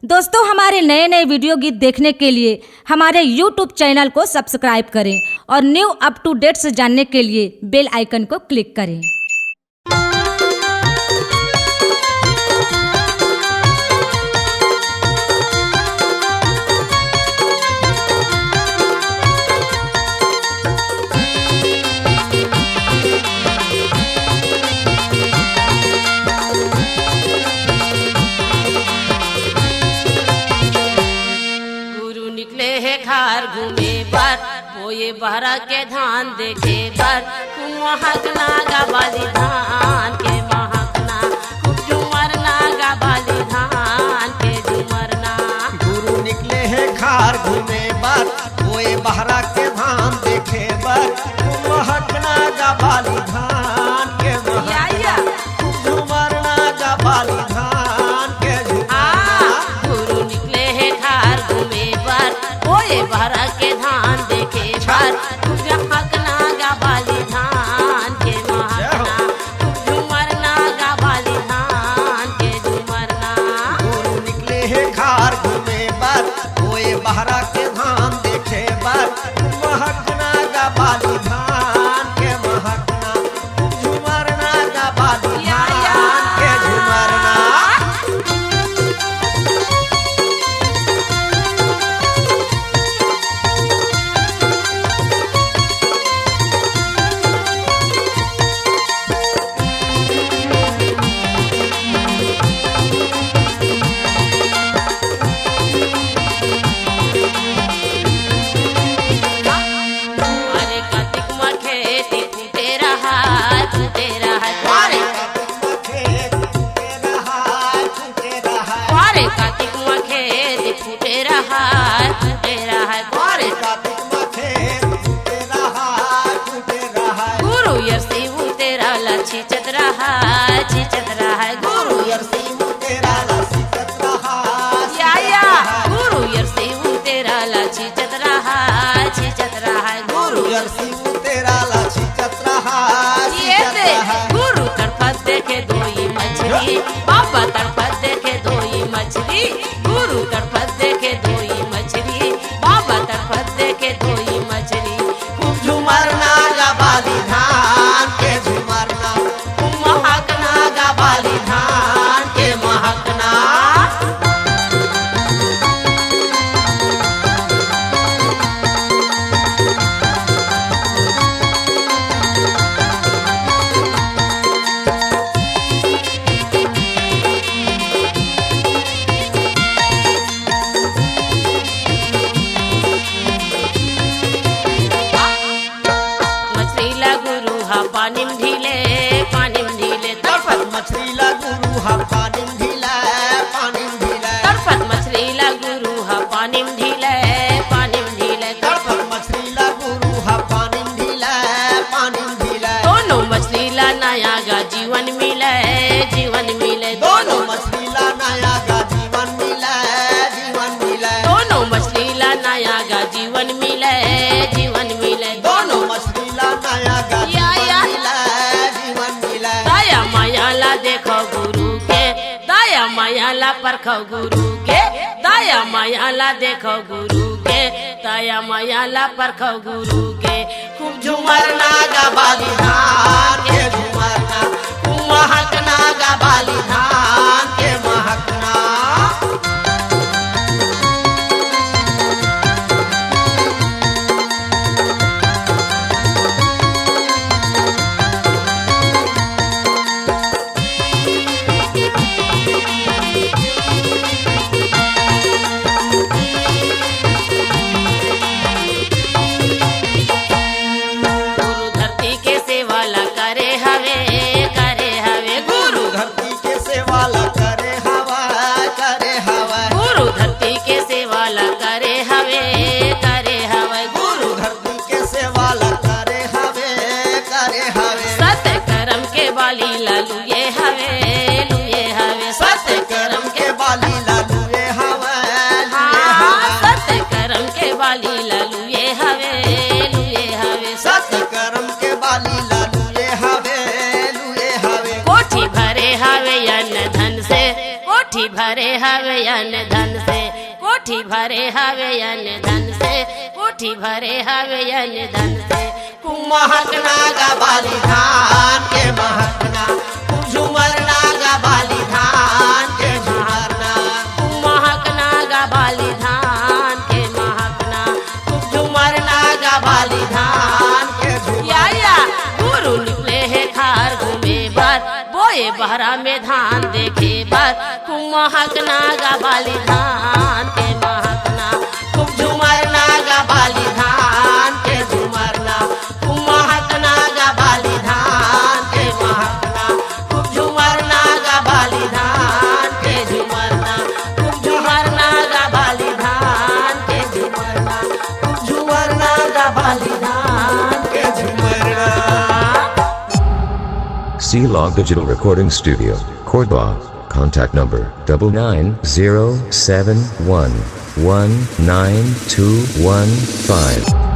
दोस्तों, हमारे नए नए वीडियो गीत देखने के लिए हमारे YouTube चैनल को सब्सक्राइब करें और न्यू अप टू डेट्स जानने के लिए बेल आइकन को क्लिक करें। खार घूमे बर बोए बहरा के धान देखे बर महक नागा बाली धान के महकना झूमर नागा बाली धान के झूमरना। गुरु निकले हैं खार घूमे बर बोए बहरा के धान देखे बर महक नागा बाली धान के महकना झूमर नागा बाली धान के झूमरना। गुरु निकले हैं खार घूमे बर बोए बहरा के धान देखे बर महक नागा बाली धान के महकना झूमर नागा बाली धान के झूमरना। गुरु निकले हैं खार घूमे बर बोए बहरा के धान देखे बर महक नागा बाली धान के महकना झूमर नागा बाली धान के झूमरना। गुरु तड़पत देखे दोई मछली बाबा तड़पत देखे दोई मछली गुरु तड़पत देखे दोई मछली बाबा तड़पत देखे दोई मछली। झूमर नागा बाली धान के झूमरना महक नागा बाली धान के महकना। पानिम ढीले तड़पत मछली ला गुरु हा पानिम ढीला तड़पत मछली ला गुरु हा पानिम ढीले तड़पत मछली ला गुरु हा पानिम ढीला दोनों मछली ला नया गा जीवन मिले दोनों मछली ला नया गा जीवन मिले दोनों मछली ला नया गा जीवन मिले दोनों मछली ला नया गा दया माया ला देखो गुरु के दया माया ला परखो गुरु के दया माया ला देखो गुरु के दया माया ला परखो गुरु के। खूब झूमर नागा बाली धान के झूमरना महक नागा बाली धान के महकना। करे हवे गुरु धरती के सेवा ला करे भरे हवे अन्न धन से, कोठी भरे हवे अन्न धन से, कोठी भरे हवे अन्न धन से। महकना गा बाली धान के महकना, झूमर नागा बाली धान के झूमरना। महकना गा बाली धान के महकना, झूमर नागा बाली धान के या गुरु निकले है खार घूमे बार, बोए बहरा में धान देखे बार। महकना गा बाली धान के महकना, झूमर नागा बाली धान के झूमरना। महकना गा बाली धान के महकना, झूमर नागा बाली धान के झूमरना। झूमर नागा बाली धान के झूमरना, झूमर नागा बाली धान के झूमरना। C-Log Digital Recording Studio, Cordoba. Contact number 9907119215.